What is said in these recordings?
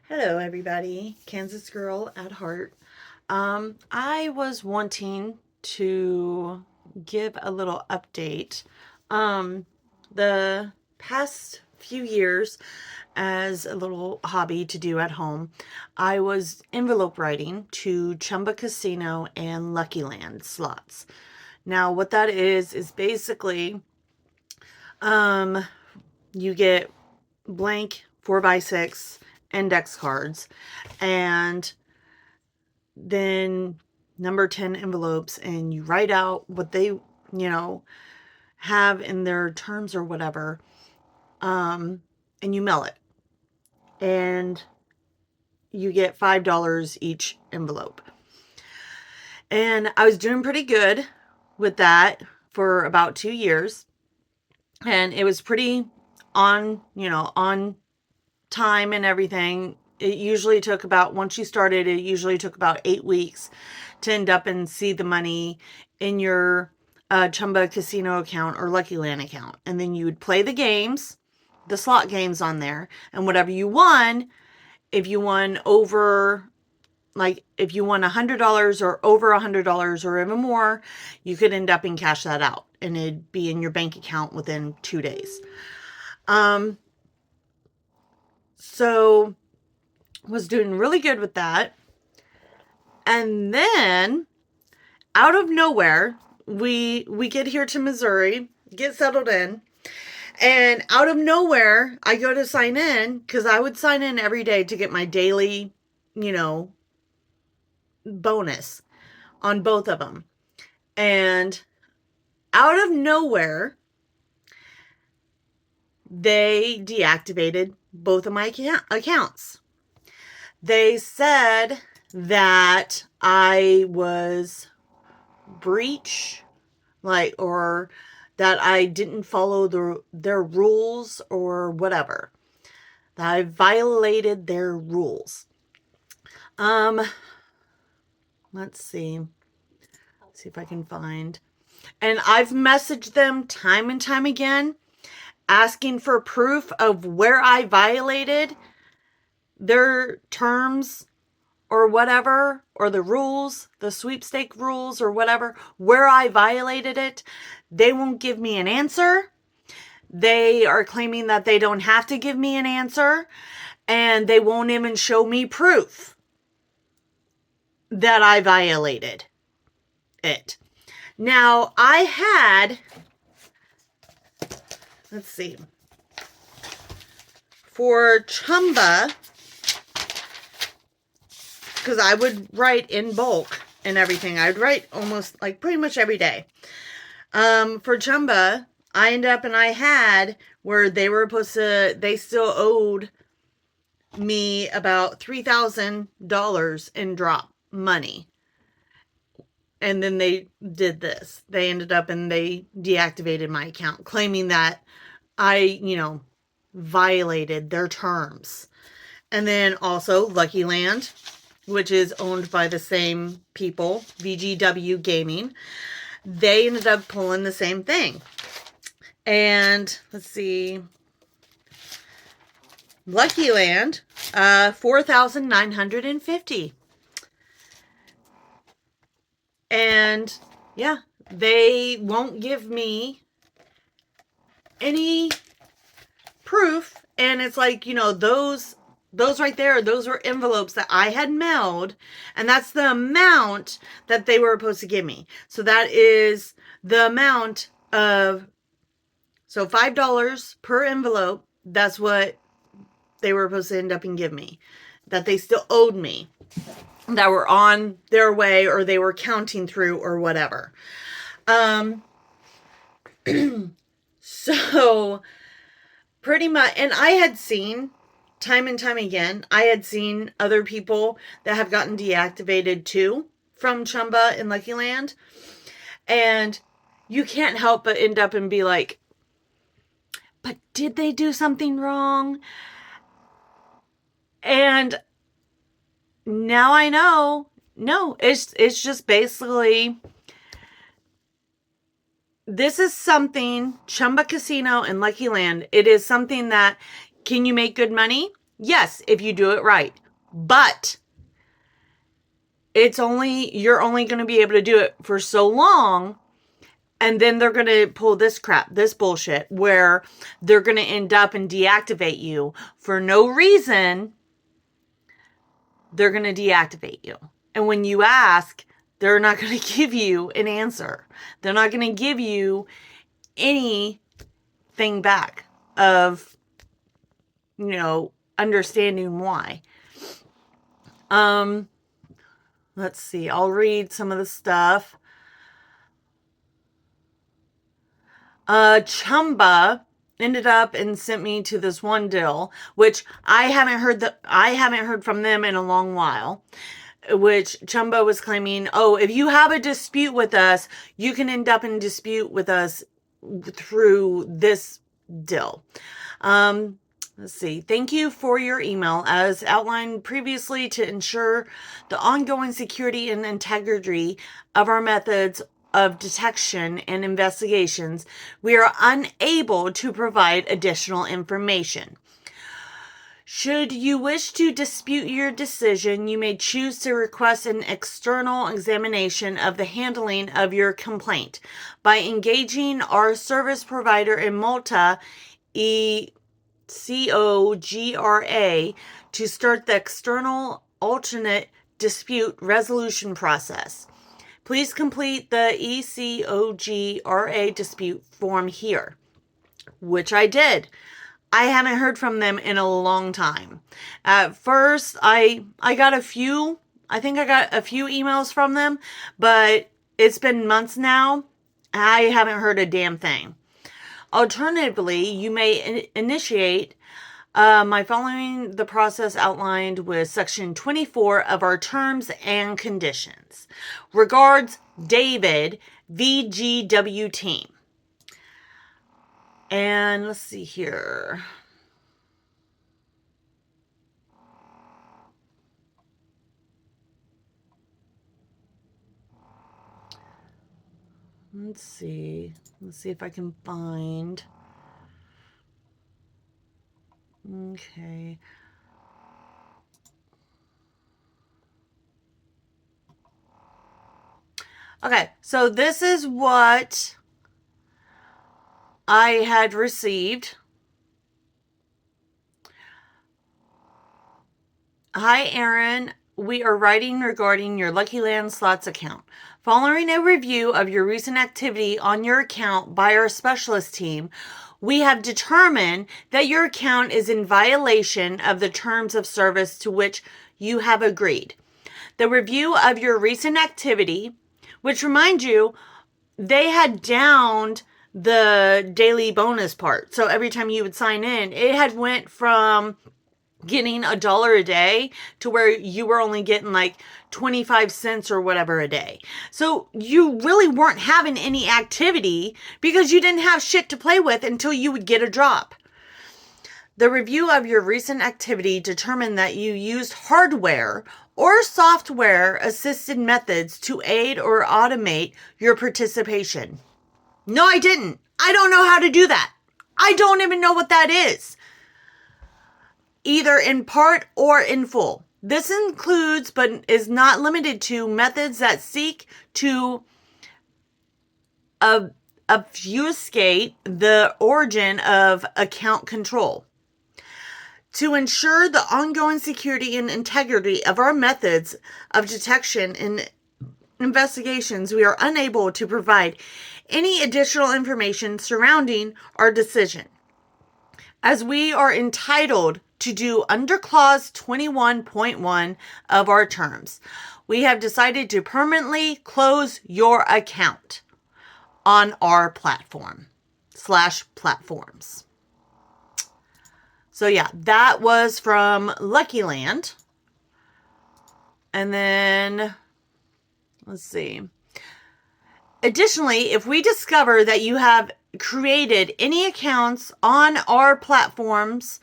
Hello, everybody. Kansas girl at heart. I was wanting to give a little update. The past few years, as a little hobby to do at home, I was envelope writing to Chumba Casino and LuckyLand slots. Now, what that is basically, um, you get blank 4x6 index cards and then number 10 envelopes, and you write out what they have in their terms or whatever, and you mail it, and you get $5 each envelope. And I was doing pretty good with that for about 2 years, and it was pretty on time and everything. It usually took once you started, it usually took about 8 weeks to end up and see the money in your Chumba Casino account or Lucky Land account. And then you would play the games, the slot games on there, and whatever you won, if you won over, like if you won $100 or over $100 or even more, you could end up and cash that out, and it'd be in your bank account within 2 days. So was doing really good with that. And then out of nowhere, we get here to Missouri, get settled in, and out of nowhere, I go to sign in, because I would sign in every day to get my daily, bonus on both of them. And out of nowhere, they deactivated both of my accounts. They said that I was or that I didn't follow their rules or whatever. That I violated their rules. Let's see. See if I can find. And I've messaged them time and time again, asking for proof of where I violated their terms or whatever, or the rules, the sweepstake rules or whatever, where I violated it. They won't give me an answer. They are claiming that they don't have to give me an answer, and they won't even show me proof that I violated it. Now, I had, let's see, for Chumba, because I would write in bulk and everything. I'd write almost like pretty much every day. For Chumba, I ended up and I had where they still owed me about $3,000 in drop money. And then they did this. They ended up and they deactivated my account, claiming that I, violated their terms. And then also Lucky Land, which is owned by the same people, VGW Gaming. They ended up pulling the same thing. And let's see, Lucky Land, 4,950. And yeah, they won't give me any proof. And it's like, those right there, those were envelopes that I had mailed, and that's the amount that they were supposed to give me. So that is the amount of, so $5 per envelope. That's what they were supposed to end up and give me, that they still owed me, that were on their way, or they were counting through or whatever. So pretty much, and I had seen time and time again, I had seen other people that have gotten deactivated too from Chumba and Lucky Land. And you can't help but end up and be like, but did they do something wrong? And now I know, no, it's just basically, this is something, Chumba Casino and Lucky Land, it is something that, can you make good money? Yes, if you do it right. But you're only going to be able to do it for so long. And then they're going to pull this crap, this bullshit, where they're going to end up and deactivate you for no reason. They're going to deactivate you. And when you ask, they're not going to give you an answer. They're not going to give you anything back of, understanding why. Let's see. I'll read some of the stuff. Chumba ended up and sent me to this one deal, which I haven't heard from them in a long while. Which Chumba was claiming, if you have a dispute with us, you can end up in dispute with us through this deal. Let's see. Thank you for your email. As outlined previously, to ensure the ongoing security and integrity of our methods of detection and investigations, we are unable to provide additional information. Should you wish to dispute your decision, you may choose to request an external examination of the handling of your complaint by engaging our service provider in Malta, ECOGRA, to start the external alternate dispute resolution process. Please complete the ECOGRA dispute form here, which I did. I haven't heard from them in a long time. At first, I got a few emails from them, but it's been months now. I haven't heard a damn thing. Alternatively, you may initiate my following the process outlined with Section 24 of our terms and conditions. Regards, David, VGW team. And let's see here. Let's see if I can find. Okay. Okay, so this is what I had received. Hi, Aaron. We are writing regarding your LuckyLand Slots account. Following a review of your recent activity on your account by our specialist team, we have determined that your account is in violation of the terms of service to which you have agreed. The review of your recent activity, which, remind you, they had downed the daily bonus part. So every time you would sign in, it had went from getting $1 a day to where you were only getting like 25 cents or whatever a day. So you really weren't having any activity because you didn't have shit to play with until you would get a drop. The review of your recent activity determined that you used hardware or software assisted methods to aid or automate your participation. No, I didn't. I don't know how to do that. I don't even know what that is. Either in part or in full. This includes, but is not limited to, methods that seek to obfuscate the origin of account control. To ensure the ongoing security and integrity of our methods of detection and investigations, we are unable to provide any additional information surrounding our decision, as we are entitled to do under Clause 21.1 of our terms. We have decided to permanently close your account on our platform/platforms. So yeah, that was from LuckyLand. And then, let's see. Additionally, if we discover that you have created any accounts on our platforms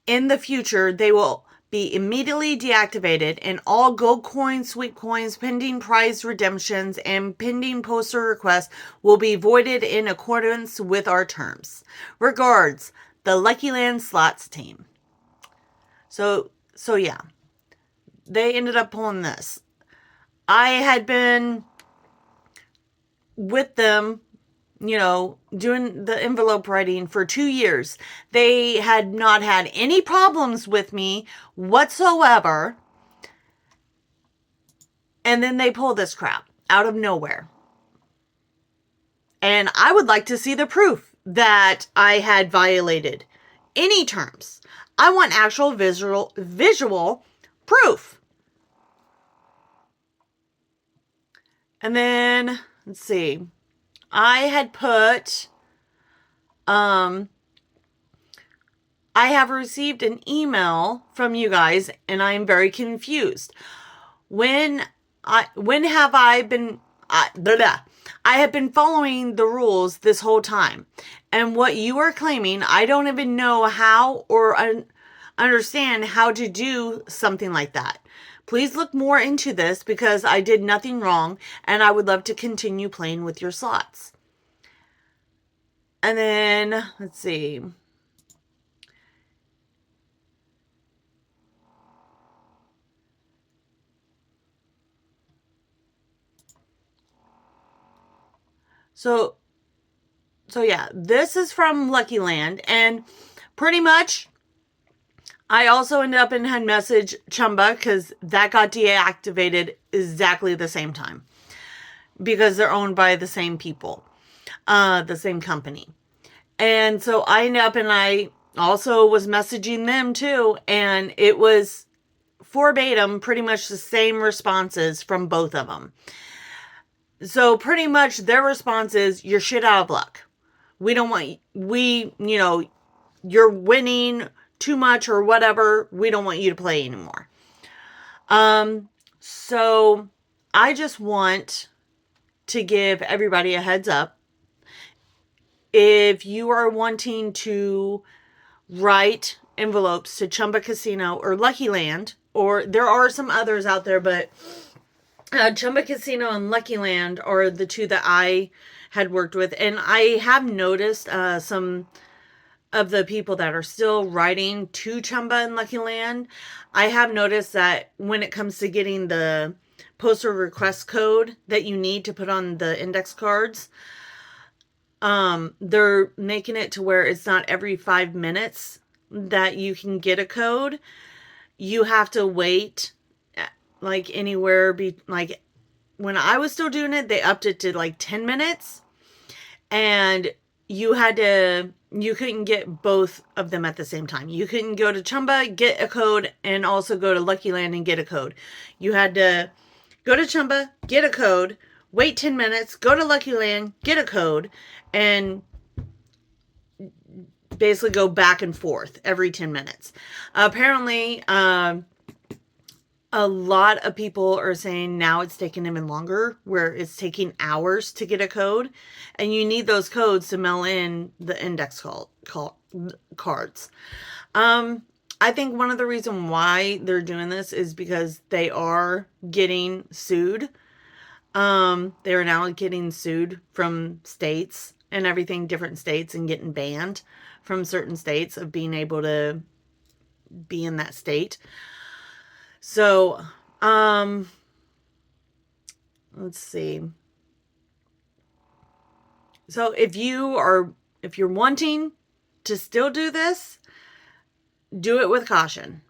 in the future, they will be immediately deactivated, and all gold coins, sweep coins, pending prize redemptions, and pending poster requests will be voided in accordance with our terms. Regards, the LuckyLand Slots team. So yeah, they ended up pulling this. I had been with them, doing the envelope writing for 2 years. They had not had any problems with me whatsoever. And then they pull this crap out of nowhere. And I would like to see the proof that I had violated any terms. I want actual visual proof. And then, let's see. I had put, I have received an email from you guys and I am very confused. When have I been, I have been following the rules this whole time. And what you are claiming, I don't even know how or understand how to do something like that. Please look more into this because I did nothing wrong and I would love to continue playing with your slots. And then, let's see. So yeah, this is from LuckyLand, and pretty much I also ended up in Head Message Chumba because that got deactivated exactly the same time because they're owned by the same people, the same company. And so I ended up and I also was messaging them too, and it was verbatim pretty much the same responses from both of them. So pretty much their response is, you're shit out of luck. We don't want, you're winning too much or whatever. We don't want you to play anymore. So I just want to give everybody a heads up. If you are wanting to write envelopes to Chumba Casino or LuckyLand, or there are some others out there, but Chumba Casino and LuckyLand are the two that I had worked with. And I have noticed some of the people that are still writing to Chumba and LuckyLand. I have noticed that when it comes to getting the postal request code that you need to put on the index cards, they're making it to where it's not every 5 minutes that you can get a code. You have to wait like anywhere like when I was still doing it, they upped it to like 10 minutes, and you couldn't get both of them at the same time. You couldn't go to Chumba, get a code, and also go to LuckyLand and get a code. You had to go to Chumba, get a code, wait 10 minutes, go to LuckyLand, get a code, and basically go back and forth every 10 minutes. Apparently, a lot of people are saying now it's taking even longer, where it's taking hours to get a code, and you need those codes to mail in the index cards. I think one of the reasons why they're doing this is because they are getting sued. They are now getting sued from states and everything, different states, and getting banned from certain states of being able to be in that state. So, let's see. So if you're wanting to still do this, do it with caution.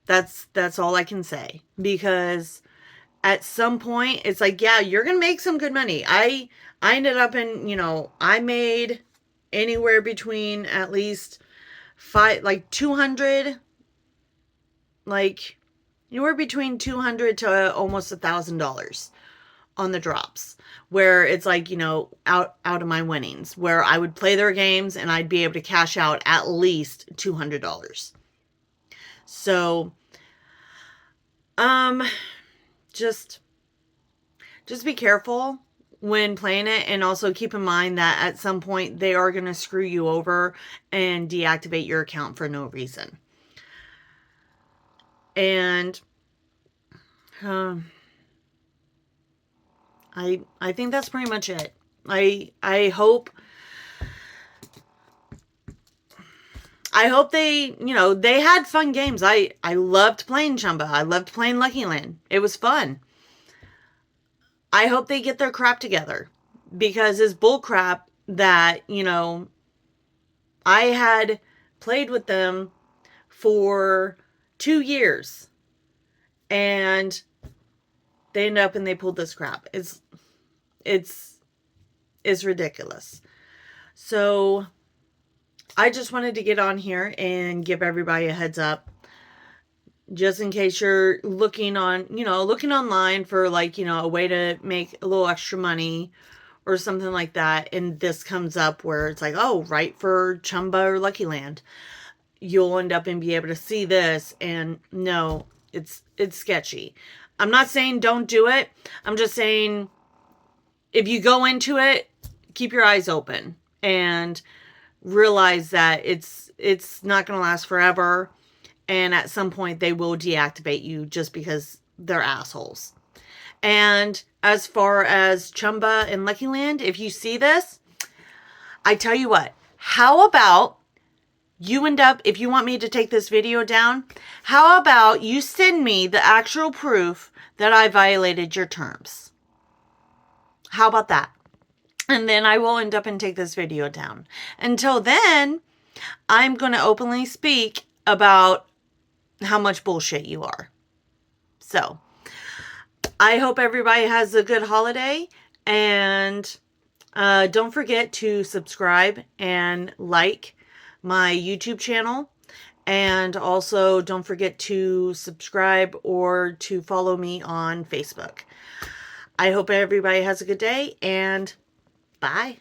That's all I can say, because at some point it's like, yeah, you're going to make some good money. I ended up in, I made anywhere between at least 200, like anywhere between $200 to almost $1,000 on the drops, where it's like, out of my winnings, where I would play their games and I'd be able to cash out at least $200. So, just be careful when playing it, and also keep in mind that at some point they are going to screw you over and deactivate your account for no reason. And I think that's pretty much it. I hope I hope they, they had fun games. I loved playing Chumba. I loved playing LuckyLand. It was fun. I hope they get their crap together, because it's bull crap that, I had played with them for 2 years and they end up and they pulled this crap. It's ridiculous. So I just wanted to get on here and give everybody a heads up, just in case you're looking online for a way to make a little extra money or something like that. And this comes up where it's like, oh, right for Chumba or LuckyLand. You'll end up and be able to see this. And no, it's sketchy. I'm not saying don't do it. I'm just saying, if you go into it, keep your eyes open and realize that it's not going to last forever. And at some point they will deactivate you just because they're assholes. And as far as Chumba and LuckyLand, if you see this, I tell you what, how about you if you want me to take this video down, how about you send me the actual proof that I violated your terms? How about that? And then I will end up and take this video down. Until then, I'm going to openly speak about how much bullshit you are. So, I hope everybody has a good holiday, and don't forget to subscribe and like my YouTube channel, and also don't forget to subscribe or to follow me on Facebook. I hope everybody has a good day, and bye.